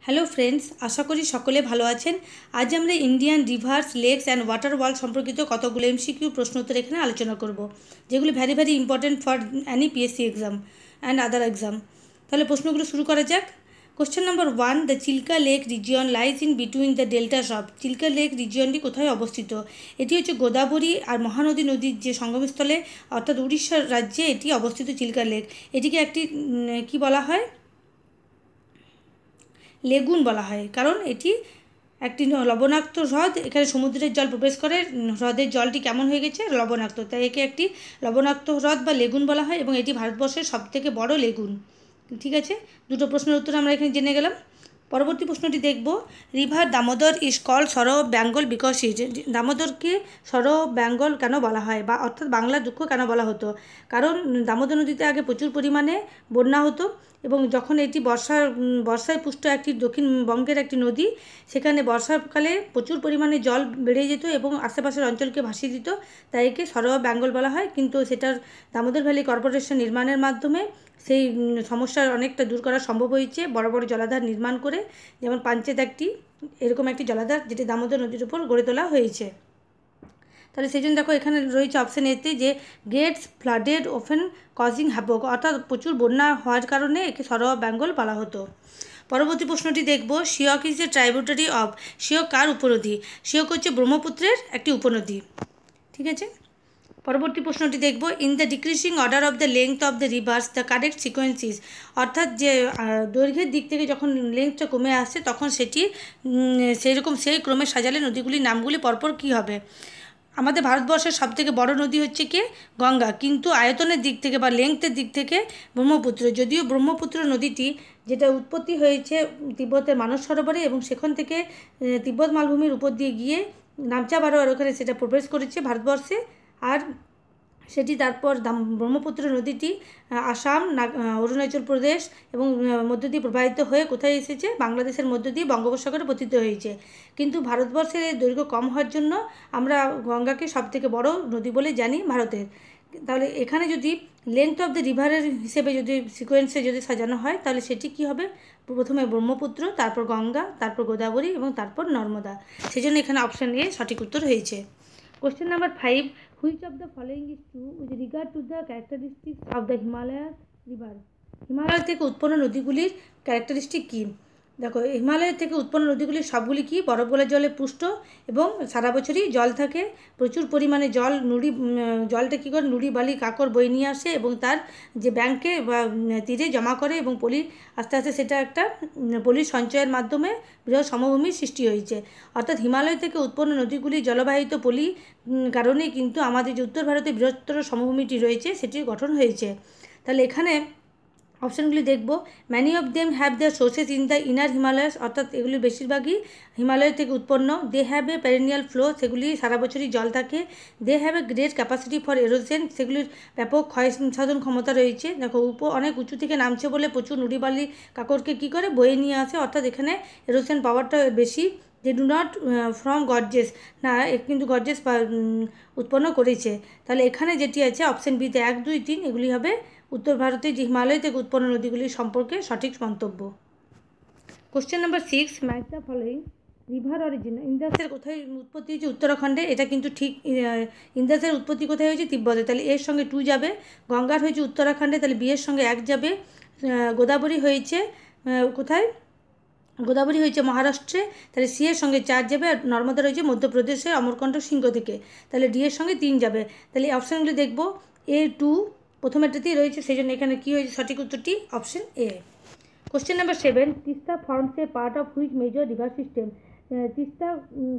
Hello friends, আশা করি সকলে ভালো আছেন। আজ আমরা Indian rivers, lakes and water world সম্পর্কিত কতগুলো এমসিকিউ প্রশ্ন উত্তর এখানে আলোচনা করব, যেগুলো very very important for any PSC exam and other exam. তাহলে প্রশ্নগুলো শুরু করা যাক। Question number 1, the Chilka lake region lies in between the deltas of. Chilka lake রিজিয়নটি কোথায় অবস্থিত? এটি হচ্ছে গোদাবরী আর মহানদী নদীর যে সঙ্গমস্থলে, অর্থাৎ উড়িষ্যা রাজ্যে এটি অবস্থিত চিল্কা লেক। এটিকে একটি কি বলা হয়? লেগুন বলা হয়, কারণ এটি একটি লবণাক্ত হ্রদ। এখানে সমুদ্রের জল প্রবেশ করে, হ্রদের জলটি কেমন হয়ে গেছে? লবণাক্ত, তাই একে একটি লবণাক্ত হ্রদ বা লেগুন বলা হয় এবং এটি ভারতবর্ষের সবথেকে বড় লেগুন। ঠিক আছে, দুটো প্রশ্নের উত্তর আমরা এখানে জেনে গেলাম। পরবর্তী প্রশ্নটি দেখব। রিভার দামোদর ইজ কল্ড সরো বেঙ্গল বিকজ ইট। দামোদরকে সরো বেঙ্গল কেন বলা হয়, বা অর্থাৎ বাংলার দুঃখ কেন বলা হতো? কারণ দামোদর নদীতে আগে প্রচুর পরিমাণে বন্যা হতো এবং যখন এটি বর্ষায় পুষ্ট একটি দক্ষিণবঙ্গের একটি নদী, সেখানে বর্ষাকালে প্রচুর পরিমাণে জল বেড়ে যেত এবং আশেপাশের অঞ্চলকে ভাসিয়ে দিত, তাই একে সরোয়া বেঙ্গল বলা হয়। কিন্তু সেটার দামোদর ভ্যালি কর্পোরেশন নির্মাণের মাধ্যমে সেই সমস্যার অনেকটা দূর করা সম্ভব হয়েছে, বড় বড় জলাধার নির্মাণ করে, যেমন পাঞ্চেত এরকম একটি জলাধার যেটি দামোদর নদীর উপর গড়ে তোলা হয়েছে। তাহলে সেই জন্য দেখো এখানে রয়েছে অপশান এতে যে gates flooded often causing havoc, অর্থাৎ প্রচুর বন্যা হওয়ার কারণে একে সরোয়া বেঙ্গল বলা হতো। পরবর্তী প্রশ্নটি দেখব। শিয়ক ইজ এ ট্রাইবিউটারি অফ। শিয়ক কার উপনদী? শিয়ক হচ্ছে ব্রহ্মপুত্রের একটি উপনদী। ঠিক আছে, পরবর্তী প্রশ্নটি দেখব। In the decreasing order of the length of the rivers the correct sequence is. অর্থাৎ যে দৈর্ঘ্যের দিক থেকে যখন লেংথটা কমে আসছে, তখন সেটি সেই ক্রমে সাজালে নদীগুলির নামগুলি পরপর কী হবে? আমাদের ভারতবর্ষের সবথেকে বড় নদী হচ্ছে কি? গঙ্গা। কিন্তু আয়তনের দিক থেকে বা লেংথের দিক থেকে ব্রহ্মপুত্র। যদিও ব্রহ্মপুত্র নদীটি যেটা উৎপত্তি হয়েছে তিব্বতের মানস সরোবরে এবং সেখান থেকে তিব্বত মালভূমির উপর দিয়ে গিয়ে নামচা বারোয়ার ওখানে সেটা প্রবেশ করেছে ভারতবর্ষে, আর সেটি তারপর ব্রহ্মপুত্র নদীটি আসাম, অরুণাচল প্রদেশ এবং মধ্য দিয়ে প্রবাহিত হয়ে কোথায় এসেছে? বাংলাদেশের মধ্য দিয়ে বঙ্গোপসাগরে পতিত হয়েছে। কিন্তু ভারতবর্ষের দৈর্ঘ্য কম হওয়ার জন্য আমরা গঙ্গাকে সবথেকে বড় নদী বলে জানি ভারতের। তাহলে এখানে যদি লেংথ অফ দ্য রিভারের হিসেবে যদি সিকোয়েন্সে যদি সাজানো হয়, তাহলে সেটি কী হবে? প্রথমে ব্রহ্মপুত্র, তারপর গঙ্গা, তারপর গোদাবরী এবং তারপর নর্মদা। সেই জন্য এখানে অপশান এ সঠিক উত্তর হয়েছে। Question number 5, which of the following is true with regard to the characteristics of the Himalayas river. Himalaya থেকে উৎপন্ন নদীগুলির ক্যারেক্টারিস্টিক কী? দেখো, হিমালয়ের থেকে উৎপন্ন নদীগুলি সবগুলি কি বরফ গলা জলে পুষ্ট এবং সারা বছরই জল থাকে। প্রচুর পরিমাণে জলটা কী করে? নুড়ি বালি কাঁকর বয়ে নিয়ে আসে এবং তার যে ব্যাঙ্কে বা তীরে জমা করে এবং পলি আস্তে আস্তে সেটা একটা পলির সঞ্চয়ের মাধ্যমে বৃহৎ সমভূমির সৃষ্টি হয়েছে। অর্থাৎ হিমালয় থেকে উৎপন্ন নদীগুলি জলবাহিত পলি কারণেই কিন্তু আমাদের যে উত্তর ভারতে বৃহত্তর সমভূমিটি রয়েছে সেটির গঠন হয়েছে। তাহলে এখানে অপশানগুলি দেখব। Many of them have their sources in the inner Himalayas, অর্থাৎ এগুলি বেশিরভাগই হিমালয় থেকে উৎপন্ন। They have a perennial flow, সেগুলি সারা বছরই জল থাকে। They have a great capacity for erosion, সেগুলির ব্যাপক ক্ষয় সাধন ক্ষমতা রয়েছে। দেখো, অনেক উঁচু থেকে নামছে বলে প্রচুর নুড়ি বালি কাকরকে কী করে? বয়ে নিয়ে আসে, অর্থাৎ এখানে এরোশন পাওয়ারটা বেশি। They do not from gorges, না কিন্তু গর্জেস উৎপন্ন করেছে। তাহলে এখানে যেটি আছে অপশান বিতে 1, 2, 3 এগুলি হবে উত্তর ভারতের যে হিমালয় থেকে উৎপন্ন নদীগুলির সম্পর্কে সঠিক মন্তব্য। Question number 6, match the following river origin. ইন্দাসের কোথায় উৎপত্তি হয়েছে? উত্তরাখণ্ডে। এটা কিন্তু ঠিক। ইন্দাসের উৎপত্তি কোথায় হয়েছে? তিব্বতে। তাহলে এর সঙ্গে 2 যাবে। গঙ্গার হয়েছে উত্তরাখণ্ডে, তাহলে বিয়ের সঙ্গে 1 যাবে। গোদাবরী হয়েছে কোথায়? গোদাবরী হয়েছে মহারাষ্ট্রে, তাহলে সি এর সঙ্গে 4 যাবে। আর নর্মদা রয়েছে মধ্যপ্রদেশের অমরকণ্টক সিংহ থেকে, তাহলে ডি এর সঙ্গে 3 যাবে। তাহলে এই অপশানগুলি দেখব। A2 প্রথমেরটাতেই রয়েছে, সেই জন্য এখানে কী হয়েছে? সঠিক উত্তরটি option A. Question number 7, Teesta forms A part of which major river system. Teesta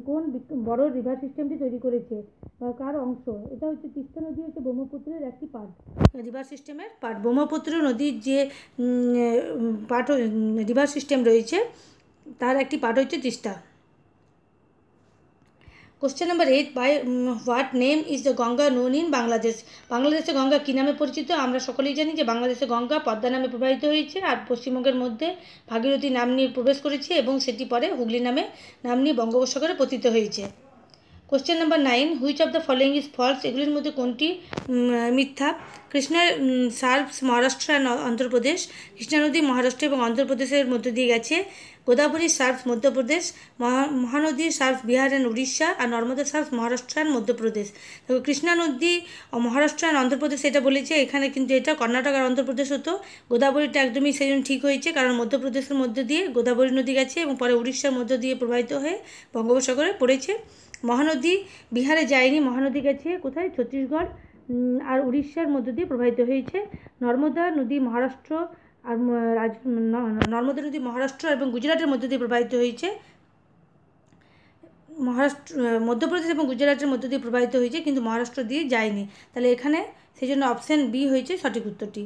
কোন বড় রিভার সিস্টেমটি তৈরি করেছে, কার অংশ? এটা হচ্ছে তিস্তা নদী হচ্ছে ব্রহ্মপুত্রের একটি পার্ট, রিভার সিস্টেমের পার্ট। ব্রহ্মপুত্র নদীর যে পার্ট রিভার সিস্টেম রয়েছে তার একটি পার্ট হচ্ছে Teesta. Question number 8, by what name is the Ganga known in Bangladesh. বাংলাদেশে গঙ্গা কী নামে পরিচিত? আমরা সকলেই জানি যে বাংলাদেশে গঙ্গা পদ্মা নামে প্রবাহিত হয়েছে, আর পশ্চিমবঙ্গের মধ্যে ভাগীরথী নাম নিয়ে প্রবেশ করেছে এবং সেটি পরে হুগলি নামে নাম নিয়ে বঙ্গোপসাগরে পতিত হয়েছে। Question number 9, which of the following is false, এগুলির মধ্যে কোনটি মিথ্যা। কৃষ্ণা সার্ভস মহারাষ্ট্র অ্যান্ড অন্ধ্রপ্রদেশ, কৃষ্ণা নদী মহারাষ্ট্র এবং অন্ধ্রপ্রদেশের মধ্য দিয়ে গেছে। Godavari serves Madhya Pradesh, Mahanadi serves Bihar and Orissa, আর নর্মদা সার্ভস মহারাষ্ট্র অ্যান্ড মধ্যপ্রদেশ। দেখো কৃষ্ণা নদী মহারাষ্ট্র অ্যান্ড অন্ধ্রপ্রদেশ এটা বলেছে, এখানে কিন্তু এটা কর্ণাটক আর অন্ধ্রপ্রদেশ হতো। গোদাবরীটা একদমই সেই জন্য ঠিক হয়েছে, কারণ মধ্যপ্রদেশের মধ্যে দিয়ে গোদাবরী নদী গেছে এবং পরে উড়িষ্যার মধ্য দিয়ে প্রবাহিত হয়ে বঙ্গোপসাগরে পড়েছে। মহানদী বিহারে যায়নি, মহানদী গেছে কোথায়, ছত্তিশগড় আর উড়িষ্যার মধ্য দিয়ে প্রবাহিত হয়েছে। নর্মদা নদী মহারাষ্ট্র আর নর্মদা নদী মহারাষ্ট্র এবং গুজরাটের মধ্য দিয়ে প্রবাহিত হয়েছে। মধ্যপ্রদেশ এবং গুজরাটের মধ্য দিয়ে প্রবাহিত হয়েছে, কিন্তু মহারাষ্ট্র দিয়ে যায়নি। তাহলে এখানে সেই জন্য অপশান বি হয়েছে সঠিক উত্তরটি।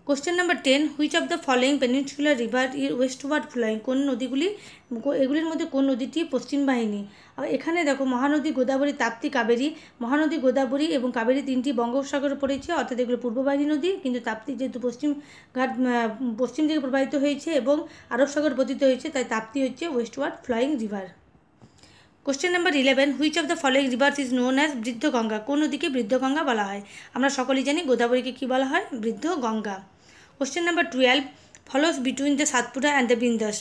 Question number 10, which of the following peninsular river is westward flowing, কোন নদীগুলি, এগুলির মধ্যে কোন নদীটি পশ্চিম বাহিনী। এখানে দেখো মহানদী, গোদাবরী, তাপ্তি, কাবেরী। মহানদী, গোদাবরী এবং কাবেরী তিনটি বঙ্গোপসাগরে পড়েছে, অর্থাৎ এগুলো পূর্ববাহিনী নদী, কিন্তু তাপ্তি যেহেতু পশ্চিম দিকে প্রবাহিত হয়েছে এবং আরব সাগর পতিত হয়েছে, তাই তাপ্তি হচ্ছে westward flowing river. Question number 11, which of the following rivers is known as Vriddha Ganga, কোন নদীকে বৃদ্ধ গঙ্গা বলা হয়। আমরা সকলেই জানি গোদাবরীকে কী বলা হয়, Vriddha Ganga. Question number 12, follows between the Satpura and the Vindhyas,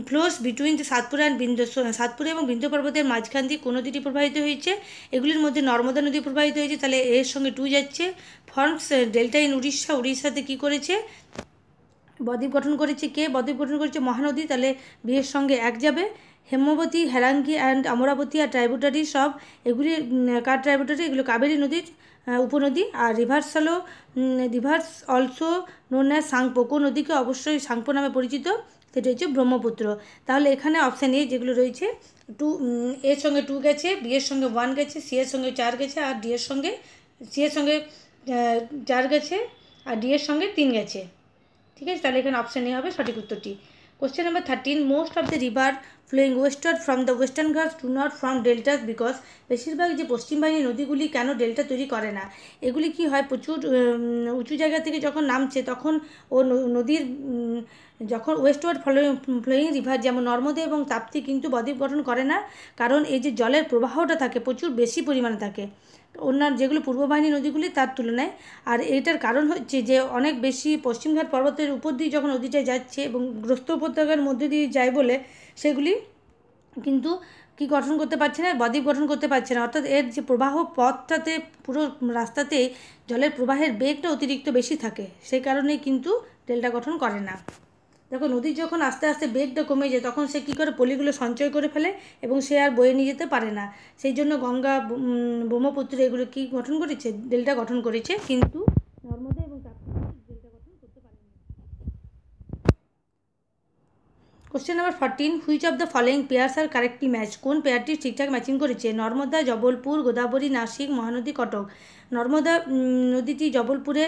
flows between the Satpura and Vindhyas, Satpura এবং বিন্ধ্য পর্বতের মাঝখান দিয়ে কোন নদীটি প্রবাহিত হয়েছে। এগুলির মধ্যে নর্মদা নদী প্রবাহিত হয়েছে, তাহলে এর সঙ্গে 2 যাচ্ছে। ফর্মস ডেল্টা ইন উড়িষ্যা, উড়িষ্যাতে কী করেছে, বদ্বীপ গঠন করেছে কে, বদ্বীপ গঠন করেছে মহানদী, তাহলে বিয়ের সঙ্গে 1 যাবে। Hemavati, হেলাঙ্গি and Amaravati R tributary, সব এগুলি কার ট্রাইবুটারি, এগুলো কাবেরী নদীর উপনদী। আর reverse also known as Tsangpo, কোন নদীকে অবশ্যই সাংপো নামে পরিচিত, সেটা হচ্ছে ব্রহ্মপুত্র। তাহলে এখানে অপশান এ যেগুলো রয়েছে, 2 এর সঙ্গে 2 গেছে, বি এর সঙ্গে 1 গেছে, সি এর সঙ্গে 4 গেছে, আর ডি এর সঙ্গে 4 গেছে, আর ডি এর সঙ্গে 3 গেছে। ঠিক আছে, তাহলে এখানে অপশান এ হবে সঠিক উত্তরটি। Question number 13, most of the river flowing westward from the western Ghats do not form deltas because, বেশিরভাগ যে পশ্চিমবাহিনী নদীগুলি কেন ডেল্টা তৈরি করে না। এগুলি কি হয়, প্রচুর উঁচু জায়গা থেকে যখন নামছে তখন ও নদীর যখন ওয়েস্টওয়ার্ড ফ্লোয়িং রিভার যেমন নর্মদা এবং তাপ্তি কিন্তু বদ্বীপ গঠন করে না, কারণ এই যে জলের প্রবাহটা থাকে প্রচুর বেশি পরিমাণে থাকে অন্যান্য যেগুলো পূর্ববাহিনী নদীগুলি তার তুলনায়। আর এইটার কারণ হচ্ছে যে অনেক বেশি পশ্চিমঘাট পর্বতের উপর দিয়ে যখন নদীটা যাচ্ছে এবং গ্রস্ত উপত্যকার মধ্যে দিয়ে যায় বলে সেগুলি কিন্তু কি গঠন করতে পারছে না, বদ্বীপ গঠন করতে পারছে না, অর্থাৎ এর যে প্রবাহ পথটাতে পুরো রাস্তাতে জলের প্রবাহের বেগটা অতিরিক্ত বেশি থাকে, সেই কারণেই কিন্তু ডেল্টা গঠন করে না। দেখো নদীর যখন আস্তে আস্তে বেগটা কমে যায় তখন সে কী করে, পলিগুলো সঞ্চয় করে ফেলে এবং সে আর বয়ে নিয়ে যেতে পারে না। সেই জন্য গঙ্গা, ব্রহ্মপুত্র এগুলো কি গঠন করেছে, ডেল্টা গঠন করেছে, কিন্তু নর্মদা এবং তাপ্তি ডেল্টা গঠন করতে পারেনি। Question number 14, which of the following pairs are correctly match, কোন পেয়ারটি ঠিকঠাক ম্যাচিং করেছে। নর্মদা, জবলপুর, গোদাবরী, নাসিক, মহানদী, কটক। নর্মদা নদীটি জবলপুরে,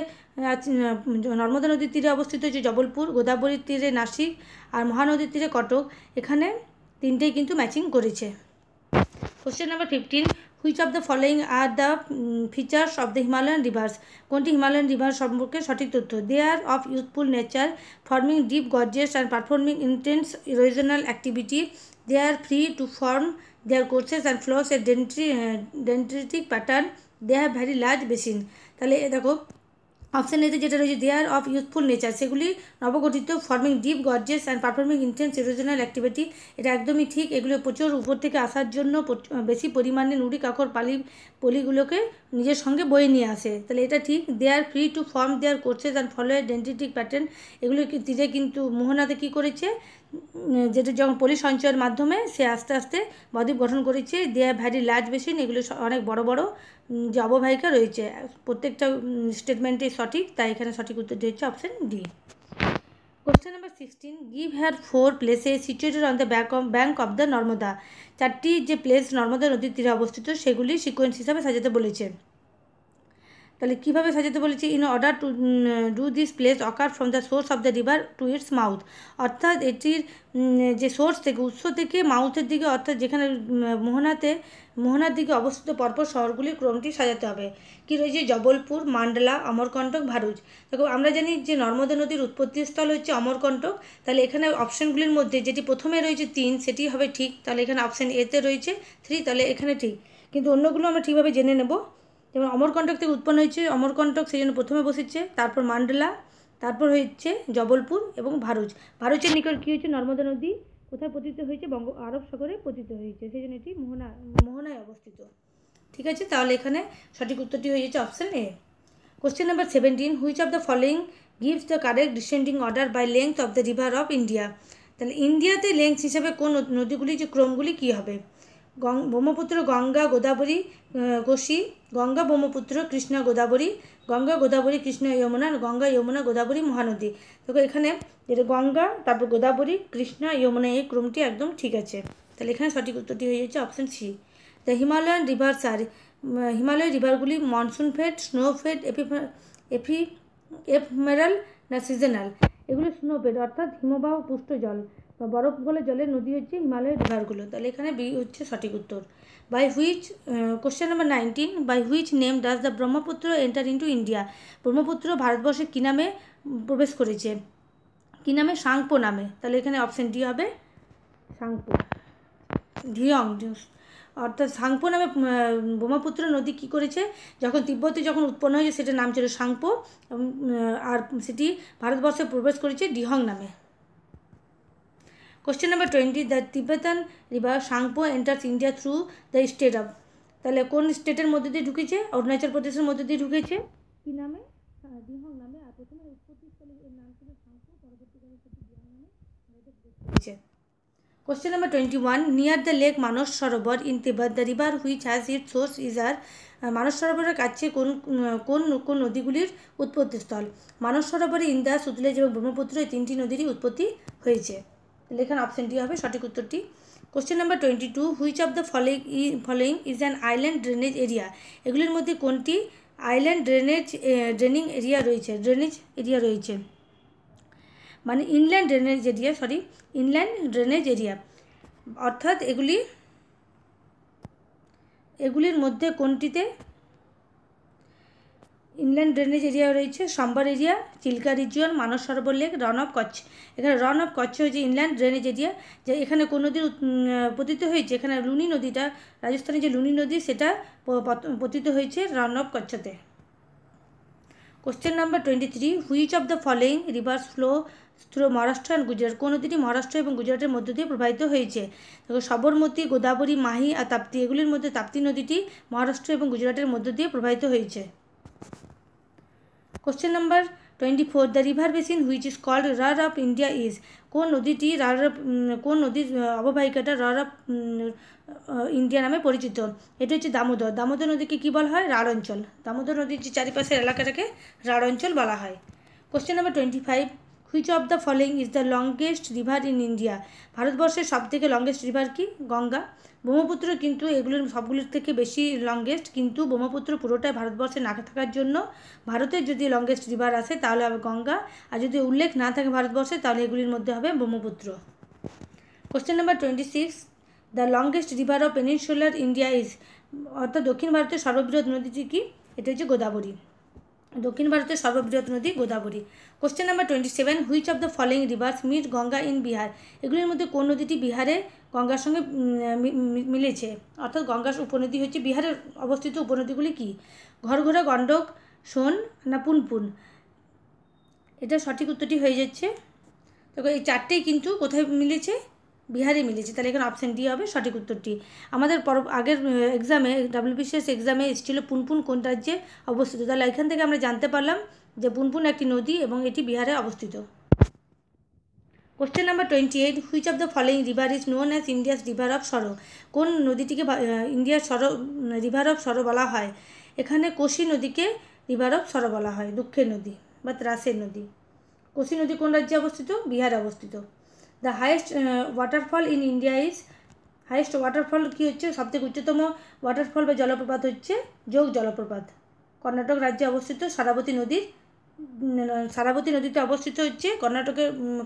নর্মদা নদীর তীরে অবস্থিত হচ্ছে জবলপুর, গোদাবরীর তীরে নাসিক আর মহানদীর তীরে কটক, এখানে তিনটেই কিন্তু ম্যাচিং করেছে। Question number 15, which of the following are the features of the Himalayan rivers, কোনটি হিমালয়ান রিভার সম্পর্কে সঠিক তথ্য। They are of youthful nature, forming deep gorges and performing intense erosional activity, they are free to form their courses and flows a dendritic pattern, they have very large basin. তাহলে দেখো option এতে যেটা রয়েছে they are of youthful nature, সেগুলি নবগঠিত, forming deep gorges and performing intense erosional activity, এটা একদমই ঠিক। এগুলো প্রচুর উপর থেকে আসার জন্য বেশি পরিমাণে নুড়ি কাকর পলিগুলোকে নিজের সঙ্গে বয়ে নিয়ে আসে, তাহলে এটা ঠিক। They are free to form their courses and follow a dendritic pattern, এগুলো তীরে কিন্তু মোহনাতে কী করেছে, যেটা যখন পলি সঞ্চয়ের মাধ্যমে সে আস্তে আস্তে বদ্বীপ গঠন করেছে। দে আর ভ্যারি লার্জ বেসিন, এগুলো অনেক বড় বড় যে অববাহিকা রয়েছে। প্রত্যেকটা স্টেটমেন্টই সঠিক, তাই এখানে সঠিক উত্তরটি হচ্ছে option D. Question number 16, give hair 4 places situated on the bank of the Narmada, 4টি যে প্লেস নর্মদা নদীর তীরে অবস্থিত সেগুলি সিকোয়েন্স হিসাবে সাজাতে বলেছে। তাহলে কীভাবে সাজাতে বলেছি, in order to do this place occur from the source of the river to its mouth, অর্থাৎ এটির যে সোর্স থেকে, উৎস থেকে মাউথের দিকে, অর্থাৎ যেখানে মোহনার দিকে অবস্থিত পরপর শহরগুলির ক্রমটি সাজাতে হবে। কী রয়েছে, জবলপুর, মান্ডলা, অমরকণ্টক, ভারুচ। দেখো আমরা জানি যে নর্মদা নদীর উৎপত্তিস্থল হচ্ছে অমরকণ্টক, তাহলে এখানে অপশানগুলির মধ্যে যেটি প্রথমে রয়েছে 3 সেটি হবে ঠিক, তাহলে এখানে অপশান এতে রয়েছে 3, তাহলে এখানে ঠিক। কিন্তু অন্যগুলো আমরা ঠিকভাবে জেনে নেব। যেমন অমরকণ্টক থেকে উৎপন্ন হয়েছে, অমরকণ্টক সেই জন্য প্রথমে বসেছে, তারপর মান্ডলা, তারপর হচ্ছে জবলপুর এবং ভারুচ। ভারুচের নিকট কী হয়েছে, নর্মদা নদী কোথায় পতিত হয়েছে, আরব সাগরে পতিত হয়েছে, সেই জন্য এটি মোহনায় অবস্থিত। ঠিক আছে, তাহলে এখানে সঠিক উত্তরটি হয়ে যাচ্ছে option A. Question number 17, which of the following gives the correct descending order by length of the river of India. তাহলে ইন্ডিয়াতে লেংথ হিসাবে কোন নদীগুলি যে ক্রমগুলি কী হবে, ব্রহ্মপুত্র, গঙ্গা, গোদাবরী, কোশি, গঙ্গা, ব্রহ্মপুত্র, কৃষ্ণা, গোদাবরী, গঙ্গা, গোদাবরী, কৃষ্ণা, যমুনা, গঙ্গা, যমুনা, গোদাবরী, মহানদী। দেখো এখানে যেটা গঙ্গা, তারপর গোদাবরী, কৃষ্ণা, যমুনা, এই ক্রমটি একদম ঠিক আছে। তাহলে এখানে সঠিক উত্তরটি হয়ে যাচ্ছে option C. The Himalayan rivers are, Himalaya রিভারগুলি monsoon fed, snow fed, ephemeral না সিজনাল। এগুলো স্নো ফেড অর্থাৎ হিমবাহ পুষ্ট জল বা বরফ গলে জলের নদী হচ্ছে হিমালয়ের রিভারগুলো। তাহলে এখানে বি হচ্ছে সঠিক উত্তর। By which, question number 19, by which name does the Brahmaputra enter into India. Brahmaputra ভারতবর্ষে কী নামে প্রবেশ করেছে, কী নামে, সাংপো নামে। তাহলে এখানে অপশান ডি হবে সাংপো, ধিয়ং, অর্থাৎ সাংপো নামে ব্রহ্মপুত্র নদী কী করেছে, যখন তিব্বতে যখন উৎপন্ন হয়েছে সেটার নাম ছিল সাংপো, আর সেটি ভারতবর্ষে প্রবেশ করেছে ডিহং নামে। Question number 20, the তিব্বতান river Tsangpo enters India through the state of. তাহলে কোন স্টেটের মধ্যে দিয়ে ঢুকেছে, অরুণাচল প্রদেশের মধ্যে দিয়ে ঢুকেছে, কী নামে, ডিহং নামে। আর প্রথমে উৎপত্তিস্থলে এর নাম ছিল সাংপো, পরবর্তীকালে সেটি ডিহং নামে হয়েছে। Question number 21, near the lake Manas Sarovar in Tibet the river which has it source is আর। মানস সরোবরের কাছে কোন কোন কোন নদীগুলির উৎপত্তিস্থল। মানস সরোবরে ইন্দাস, সতলেজ এবং ব্রহ্মপুত্র এই তিনটি নদীরই উৎপত্তি হয়েছে। এখানে অপশানটি হবে সঠিক উত্তরটি। Question number 22, which of the following is an island drainage area. এগুলির মধ্যে কোনটি আইল্যান্ড ড্রেনিং এরিয়া রয়েছে, মানে ইনল্যান্ড ড্রেনেজ এরিয়া, অর্থাৎ এগুলির মধ্যে কোনটিতে ইনল্যান্ড ড্রেনেজ এরিয়া রয়েছে, Sambhar area, Chilka region, Manas Sarovar lake, Rann of Kutch. এখানে রান অফ কচ্ছ হয়েছে ইনল্যান্ড ড্রেনেজ এরিয়া, যে এখানে কোন নদীর পতিত হয়েছে, এখানে লুনি নদীটা, রাজস্থানে যে লুনি নদী সেটা পতিত হয়েছে রান অফ কচ্ছতে। Question number 23, which of the following rivers flow through Maharashtra and Gujarat. কোন নদীটি মহারাষ্ট্র এবং গুজরাটের মধ্য দিয়ে প্রবাহিত হয়েছে। দেখো সবরমতী, গোদাবরী, মাহি আর তাপ্তি, এগুলির মধ্যে তাপ্তি নদীটি মহারাষ্ট্র এবং গুজরাটের মধ্য দিয়ে প্রবাহিত হয়েছে। Question number 24, the river basin which is called roar of India is. কোন নদীর অববাহিকাটা রার অফ ইন্ডিয়া নামে পরিচিত। এটা হচ্ছে দামোদর। দামোদর নদীকে কী বলা হয়, রাঢ় অঞ্চল। দামোদর নদীর যে চারিপাশের এলাকাটাকে রাঢ় অঞ্চল বলা হয়। Question number 25, which of the following is the longest river in India. ভারতবর্ষের সবথেকে লংগেস্ট রিভার কি, গঙ্গা। ব্রহ্মপুত্র কিন্তু এগুলোর সবগুলোর থেকে বেশি লংগেস্ট, কিন্তু ব্রহ্মপুত্র পুরোটাই ভারতবর্ষে না থাকার জন্য ভারতের যদি লংগেস্ট রিভার আসে তাহলে হবে গঙ্গা, আর যদি উল্লেখ না থাকে ভারতবর্ষে তাহলে এগুলির মধ্যে হবে Brahmaputra. Question number 26, the longest river of peninsular India is. অর্থাৎ দক্ষিণ ভারতের সর্ববৃহৎ নদীটি কি, এটা হচ্ছে গোদাবরী। দক্ষিণ ভারতের সর্ববৃহৎ নদী Godavari. Question number 27, which of the following rivers meet Ganga in Bihar. এগুলির মধ্যে কোন নদীটি বিহারে গঙ্গার সঙ্গে মিলেছে, অর্থাৎ গঙ্গার উপনদী হচ্ছে বিহারের অবস্থিত উপনদীগুলি কি, ঘরঘোরা, গণ্ডক, সোন না পুনপুন। এটা সঠিক উত্তরটি হয়ে যাচ্ছে। দেখো এই চারটেই কিন্তু কোথায় মিলেছে, বিহারে মিলেছে। তাহলে এখানে অপশান ডি হবে সঠিক উত্তরটি। আমাদের আগের এক্সামে WBCS এক্সামে এসেছিল পুনপুন কোন রাজ্যে অবস্থিত। তাহলে এখান থেকে আমরা জানতে পারলাম যে পুনপুন একটি নদী এবং এটি বিহারে অবস্থিত। Question number 28, which of the following river is known as India's river of sorrow. কোন নদীটিকে ইন্ডিয়ার রিভার অফ সরো বলা হয়। এখানে কোশি নদীকে রিভার অফ সরো বলা হয়, দুঃখের নদী বা ত্রাসের নদী। কোশি নদী কোন রাজ্যে অবস্থিত, বিহারে অবস্থিত। The highest waterfall in India is. Highest waterfall কী হচ্ছে, সবথেকে উচ্চতম ওয়াটারফল বা জলপ্রপাত হচ্ছে যোগ জলপ্রপাত, কর্ণাটক রাজ্যে অবস্থিত। সারাবতী নদীতে অবস্থিত হচ্ছে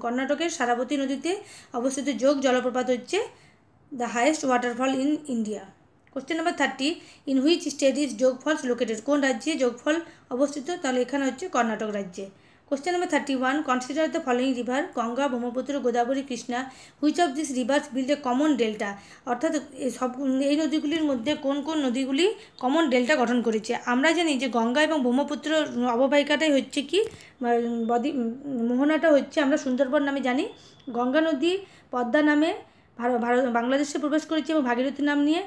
কর্ণাটকের সারাবতী নদীতে অবস্থিত যোগ জলপ্রপাত হচ্ছে the highest waterfall in India. Question number 30, in which state is যোগ ফলস লোকেটেড। কোন রাজ্যে যোগ ফল অবস্থিত, তাহলে এখানে হচ্ছে কর্ণাটক রাজ্যে। Question number 31. Consider the following river: Ganga, Brahmaputra, Godavari, Krishna. Which of these rivers build a common delta? অর্থাৎ এই নদীগুলির মধ্যে কোন কোন নদীগুলি কমন ডেল্টা গঠন করেছে? আমরা জানি যে গঙ্গা এবং ব্রহ্মপুত্র অববাহিকাটাই হচ্ছে কি মোহনাটা হচ্ছে আমরা সুন্দরবন নামে জানি। গঙ্গা নদী পদ্মা নামে বাংলাদেশে প্রবেশ করেছে এবং ভাগীরথী নাম নিয়ে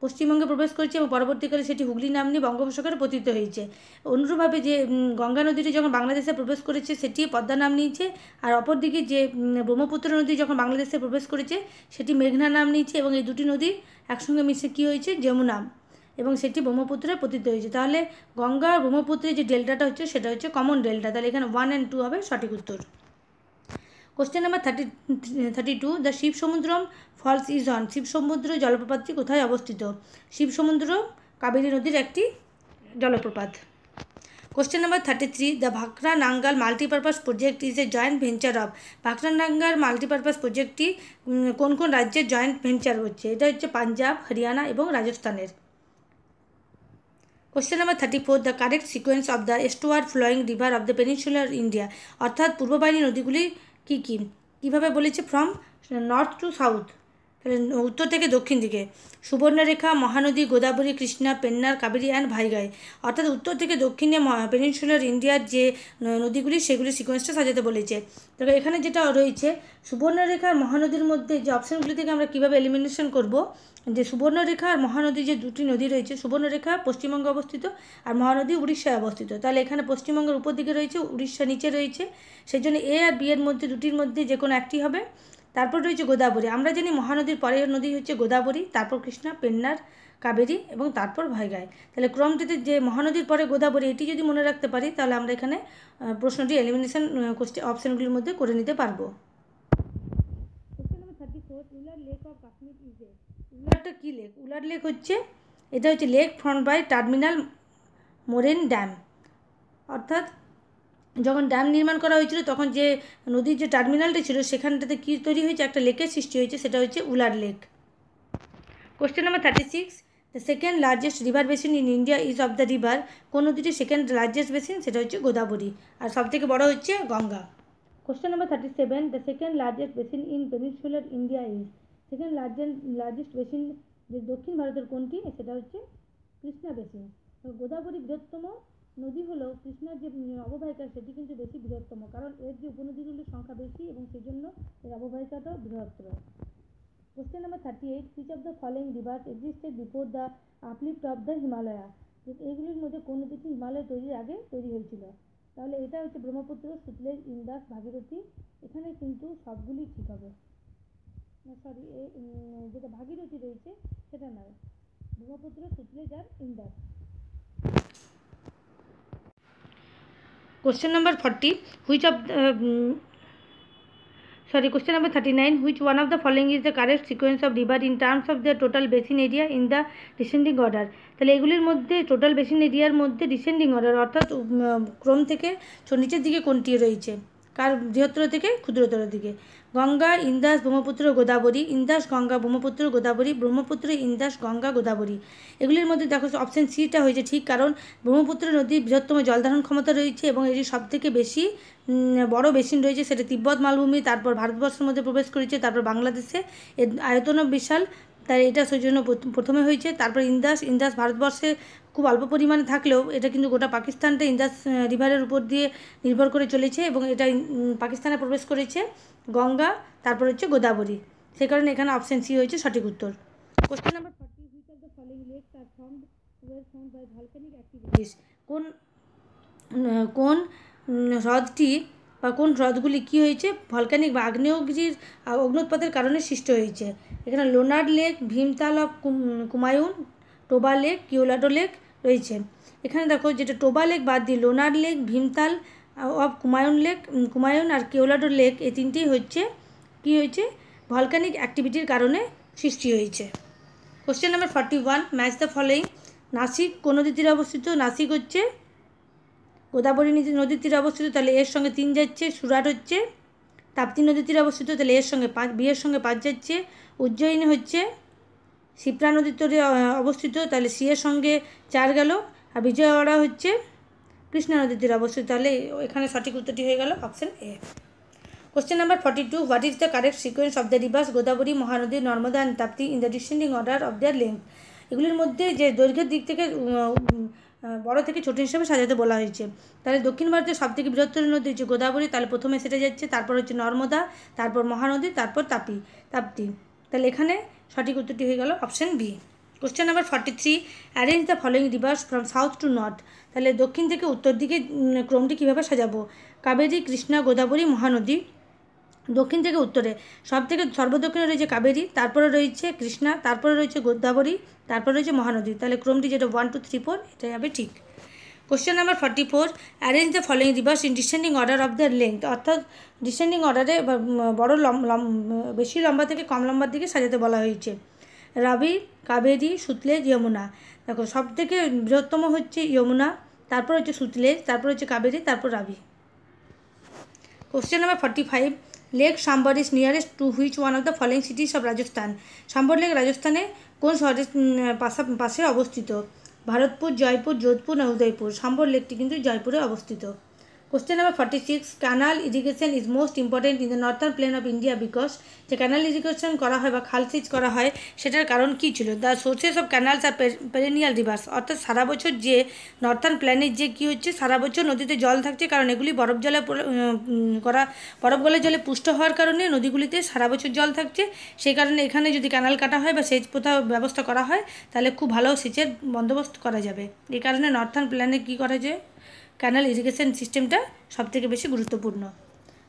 পশ্চিমবঙ্গে প্রবেশ করেছে এবং পরবর্তীকালে সেটি হুগলি নাম নিয়ে বঙ্গোপসাগরে পতিত হয়েছে। অনুরূপভাবে যে গঙ্গা নদীটি যখন বাংলাদেশে প্রবেশ করেছে সেটি পদ্মা নাম নিয়েছে, আর অপরদিকে যে ব্রহ্মপুত্র নদী যখন বাংলাদেশে প্রবেশ করেছে সেটি মেঘনা নাম নিয়েছে এবং এই দুটি নদী একসঙ্গে মিশে কী হয়েছে যমুনা, এবং সেটি ব্রহ্মপুত্রে পতিত হয়েছে। তাহলে গঙ্গা আর ব্রহ্মপুত্রের যে ডেল্টাটা হচ্ছে সেটা হচ্ছে কমন ডেল্টা। তাহলে এখানে 1 and 2 হবে সঠিক উত্তর। Question number 32. The Shivasamudram falls is on. Shivasamudra জলপ্রপাতটি কোথায় অবস্থিত? শিবসমুদ্র কাবেরী নদীর একটি জলপ্রপাত। Question number 33. The Bhakra Nangal multipurpose project is a joint venture of. Bhakra Nangal multipurpose প্রজেক্টটি কোন কোন রাজ্যের জয়েন্ট ভেঞ্চার হচ্ছে? এটা হচ্ছে পাঞ্জাব, হরিয়ানা এবং রাজস্থানের। Question number 34. The correct sequence of the eastward flowing river of the peninsular India. অর্থাৎ পূর্ববাহিনী নদীগুলি কীভাবে বলেছে? ফ্রম নর্থ টু সাউথ, তাহলে উত্তর থেকে দক্ষিণ দিকে। সুবর্ণরেখা, মহানদী, গোদাবরী, কৃষ্ণা, পেন্নার, কাবেরী অ্যান্ড ভাইগাই। অর্থাৎ উত্তর থেকে দক্ষিণে পেনিনসুলার ইন্ডিয়ার যে নদীগুলি সেগুলি সিকোয়েন্সটা সাজাতে বলেছে। তবে এখানে যেটা রয়েছে সুবর্ণরেখা আর মহানদীর মধ্যে যে অপশানগুলি থেকে আমরা কীভাবে এলিমিনেশন করব, যে সুবর্ণরেখা আর মহানদী যে দুটি নদী রয়েছে, সুবর্ণরেখা পশ্চিমবঙ্গে অবস্থিত আর মহানদী উড়িষ্যায় অবস্থিত। তাহলে এখানে পশ্চিমবঙ্গের উপর দিকে রয়েছে, উড়িষ্যা নিচে রয়েছে, সেই জন্য এ আর বি এর মধ্যে দুটির মধ্যে যে কোনো একটি হবে। তারপর রয়েছে গোদাবরী। আমরা জানি মহানদীর পরের নদী হচ্ছে গোদাবরী, তারপর কৃষ্ণা, পেন্নার, কাবেরী এবং তারপর ভাইগাই। তাহলে ক্রমটিতে যে মহানদীর পরে গোদাবরী এটি যদি মনে রাখতে পারি তাহলে আমরা এখানে প্রশ্নটি এলিমিনেশন অপশানগুলির মধ্যে করে নিতে পারবো। Question number 34. Wular lake of Kashmir is a. উলারটা কী লেক? উলার লেক হচ্ছে এটা হচ্ছে lake formed by terminal moraine dam. অর্থাৎ যখন ড্যাম নির্মাণ করা হয়েছিল তখন যে নদীর যে টার্মিনালটা ছিল সেখানটাতে কী তৈরি হয়েছে? একটা লেকের সৃষ্টি হয়েছে, সেটা হচ্ছে Wular lake. Question number 36. The second largest river basin in India is of the river. কোন নদীটির সেকেন্ড লার্জেস্ট বেসিন? সেটা হচ্ছে গোদাবরী, আর সবথেকে বড় হচ্ছে Ganga. Question number 37. The second largest basin in peninsular India is. Second largest basin যে দক্ষিণ ভারতের কোনটি? সেটা হচ্ছে কৃষ্ণা বেসিন। গোদাবরী বৃহত্তম নদী হলেও কৃষ্ণার যে অববাহিকা সেটি কিন্তু বেশি বৃহত্তম, কারণ এর যে উপনদীগুলির সংখ্যা বেশি এবং সেই জন্য এর অববাহিকাটাও বৃহত্তর। Question number 38. Which of the following rivers existed before the uplift of the Himalaya. এইগুলির মধ্যে কোন নদীটি হিমালয় তৈরির আগে তৈরি হয়েছিল? তাহলে এটা হচ্ছে ব্রহ্মপুত্র, সুতলেজ, ইন্দাস, ভাগীরথী। এখানে কিন্তু সবগুলি ঠিক হবে না, সরি, যেটা ভাগীরথী রয়েছে সেটা নয়, ব্রহ্মপুত্র, সুতলেজ আর Indas. Question number 40. Question number 39. Which one of the following is the correct sequence of river in terms of their total basin area in the descending order? তাহলে এগুলির মধ্যে টোটাল বেসিন এরিয়ার মধ্যে ডিসেন্ডিং অর্ডার অর্থাৎ ক্রম থেকে নিচের দিকে কোনটি রয়েছে? কার বৃহত্তর থেকে ক্ষুদ্রতর দিকে? গঙ্গা, ইন্দাস, ব্রহ্মপুত্র, গোদাবরী। ইন্দাস, গঙ্গা, ব্রহ্মপুত্র, গোদাবরী। ব্রহ্মপুত্র, ইন্দাস, গঙ্গা, গোদাবরী। এগুলির মধ্যে দেখো অপশান সিটা হয়েছে ঠিক, কারণ ব্রহ্মপুত্র নদীর বৃহত্তম জলধারণ ক্ষমতা রয়েছে এবং এটি সবথেকে বেশি বড় বেসিন রয়েছে, সেটা তিব্বত মালভূমি, তারপর ভারতবর্ষের মধ্যে প্রবেশ করেছে, তারপর বাংলাদেশে, এর আয়তনও বিশাল, তাই এটা সেই জন্য প্রথমে হয়েছে। তারপর ইন্দাস ভারতবর্ষে খুব অল্প পরিমাণে থাকলেও এটা কিন্তু গোটা পাকিস্তানটা ইন্দাস রিভারের উপর দিয়ে নির্ভর করে চলেছে এবং এটা পাকিস্তানে প্রবেশ করেছে। গঙ্গা, তারপর হচ্ছে গোদাবরী, সেই কারণে এখানে অপশান সি হয়েছে সঠিক উত্তর। Question number 40. Which of the following lakes are formed by volcanic activities. কোন হ্রদটি বা কোন হ্রদগুলি কী হয়েছে? ভলক্যানিক বা আগ্নেয়গিরির অগ্নুৎপাতের কারণে সৃষ্ট হয়েছে। এখানে Lonar lake, Bhimtal of Kumaon, Toba lake, Keoladeo lake রয়েছে। এখানে দেখো যেটা টোবা লেক বাদ দিয়ে লোনার লেক, ভীমতাল অফ কুমায়ুন আর কিওলাডো লেক, এই তিনটেই হচ্ছে কী হয়েছে? ভলক্যানিক অ্যাক্টিভিটির কারণে সৃষ্টি হয়েছে। Question number 41. Match the following. Nashik কোন নদীর তীরে অবস্থিত? নাসিক হচ্ছে গোদাবরী নদীর তীরে অবস্থিত, তাহলে এর সঙ্গে 3 যাচ্ছে। সুরাট হচ্ছে তাপ্তি নদীর তীরে অবস্থিত, তাহলে এর সঙ্গে 5, বিয়ের সঙ্গে 5 যাচ্ছে। উজ্জয়িনী হচ্ছে শিপ্রা নদীর তীরে অবস্থিত, তাহলে সি এর সঙ্গে 4 গেল। আর বিজয়ওয়াড়া হচ্ছে কৃষ্ণা নদীর তীরে অবস্থিত। তাহলে এখানে সঠিক উত্তরটি হয়ে গেল option A. Question number 42, what is the correct sequence of the rivers Godavari, Mahanadi, Narmada and Tapti in the descending order of their length? এগুলির মধ্যে যে দৈর্ঘ্যের দিক থেকে বড় থেকে ছোট হিসেবে সাজাতে বলা হয়েছে। তাহলে দক্ষিণ ভারতের সবথেকে বৃহত্তর নদী হচ্ছে গোদাবরী, তাহলে প্রথমে সেটা যাচ্ছে, তারপর হচ্ছে নর্মদা, তারপর মহানদী, তারপর তাপ্তি। তাহলে এখানে সঠিক উত্তরটি হয়ে গেল option B. Question number 43, arrange the following rivers from south to north. তাহলে দক্ষিণ থেকে উত্তর দিকে ক্রমটি কীভাবে সাজাবো? কাবেরী, কৃষ্ণা, গোদাবরী, মহানদী। দক্ষিণ থেকে উত্তরে সর্বদক্ষিণে রয়েছে কাবেরী, তারপরে রয়েছে কৃষ্ণা, তারপরে রয়েছে গোদাবরী, তারপরে রয়েছে মহানদী। তাহলে ক্রমটি যেটা 1 2 3 4 এটাই হবে ঠিক। Question number 44, arrange the following rivers in descending order of the length. অর্থাৎ ডিসেন্ডিং অর্ডারে বড় বেশি লম্বা থেকে কম লম্বার দিকে সাজাতে বলা হয়েছে। রাবি, কাবেরী, সুতলেজ, যমুনা। দেখো সব থেকে বৃহত্তম হচ্ছে যমুনা, তারপর হচ্ছে সুতলেজ, তারপর হচ্ছে কাবেরী, তারপর Ravi. Question number 45, lake Sambhar is nearest to which one of the following cities of Rajasthan. Sambhar lake রাজস্থানে কোন শহরের পাশে অবস্থিত? ভারতপুর, জয়পুর, যোধপুর না উদয়পুর? সাম্বর লেকটি কিন্তু জয়পুরে অবস্থিত। Question number 46, canal irrigation is most important in the northern plain of India because. যে ক্যানাল ইরিগেশন করা হয় বা খাল সেচ করা হয় সেটার কারণ কী ছিল? The sources of canals are perennial rivers. অর্থাৎ সারা বছর যে নর্থার্ন প্ল্যানের যে কী হচ্ছে, সারা বছর নদীতে জল থাকছে, কারণ এগুলি বরফ গলের জলে পুষ্ট হওয়ার কারণে নদীগুলিতে সারা বছর জল থাকছে। সেই কারণে এখানে যদি ক্যানাল কাটা হয় বা সেচ ব্যবস্থা করা হয় তাহলে খুব ভালো সেচের বন্দোবস্ত করা যাবে। এই কারণে নর্থার্ন প্ল্যানে কী করা যায়, ক্যানাল ইরিগেশন সিস্টেমটা সবথেকে বেশি গুরুত্বপূর্ণ।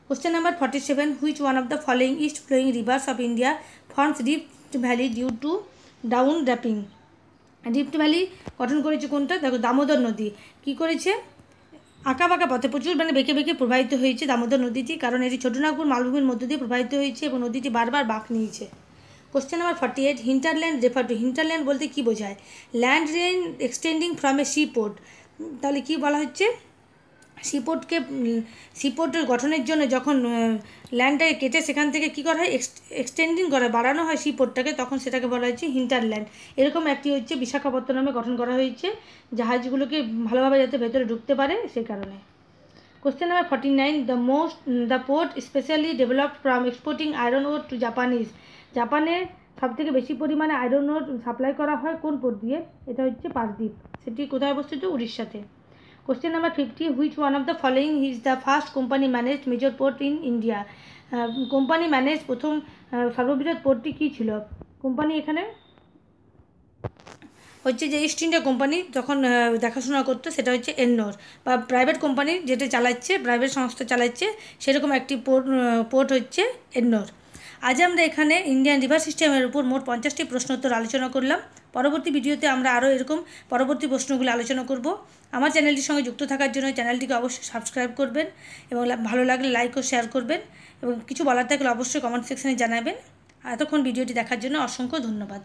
Question number 47, which one of the following east flowing rivers of India forms rift valley due to down warping. Rift valley গঠন করেছে কোনটা? দেখো দামোদর নদী। কি করেছে? আঁকা বাঁকা পথে প্রচুর বেঁকে বেঁকে প্রবাহিত হয়েছে দামোদর নদীটি, কারণ এটি ছোটনাগপুর মালভূমির মধ্য দিয়ে প্রবাহিত হয়েছে এবং নদীটি বারবার বাঁক নিয়েছে। Question number 48, hinterland refer to. Hinterland বলতে কী বোঝায়? Land range extending from a sea port. তাহলে কী বলা হচ্ছে? সিপোর্টের গঠনের জন্য যখন ল্যান্ডটাকে কেটে সেখান থেকে কী করা হয়, এক্সটেন্ডিং করা, বাড়ানো হয় সিপোর্টটাকে, তখন সেটাকে বলা হচ্ছে হিন্টারল্যান্ড। এরকম একটি হচ্ছে বিশাখাপত্তনমে গঠন করা হয়েছে, জাহাজগুলোকে ভালোভাবে যাতে ভেতরে ঢুকতে পারে সেই কারণে। Question number 49, the port specially developed from exporting iron ore to japanese. জাপানে সবথেকে বেশি পরিমাণে আয়রন ওর সাপ্লাই করা হয় কোন পোর্ট দিয়ে? এটা হচ্ছে পারদ্বীপ। সেটি কোথায় অবস্থিত? উড়িষ্যাতে। Question number 50, which one of the following is the first company managed major port in India. Company manage প্রথম সর্ববৃহৎ পোর্টটি কী ছিল? কোম্পানি এখানে হচ্ছে যে ইস্ট ইন্ডিয়া কোম্পানি যখন দেখাশোনা করতো সেটা হচ্ছে এন্নোর, বা প্রাইভেট কোম্পানি যেটা চালাচ্ছে, প্রাইভেট সংস্থা চালাচ্ছে, সেরকম একটি পোর্ট হচ্ছে এন্নোর। আজ আমরা এখানে ইন্ডিয়ান রিভার সিস্টেমের উপর মোট 50টি প্রশ্ন উত্তর আলোচনা করলাম। পরবর্তী ভিডিওতে আমরা আরও এরকম পরবর্তী প্রশ্নগুলো আলোচনা করব। আমার চ্যানেলটির সঙ্গে যুক্ত থাকার জন্য চ্যানেলটিকে অবশ্যই সাবস্ক্রাইব করবেন এবং ভালো লাগলে লাইক ও শেয়ার করবেন এবং কিছু বলার থাকলে অবশ্যই কমেন্ট সেকশনে জানাবেন। এতক্ষণ ভিডিওটি দেখার জন্য অসংখ্য ধন্যবাদ।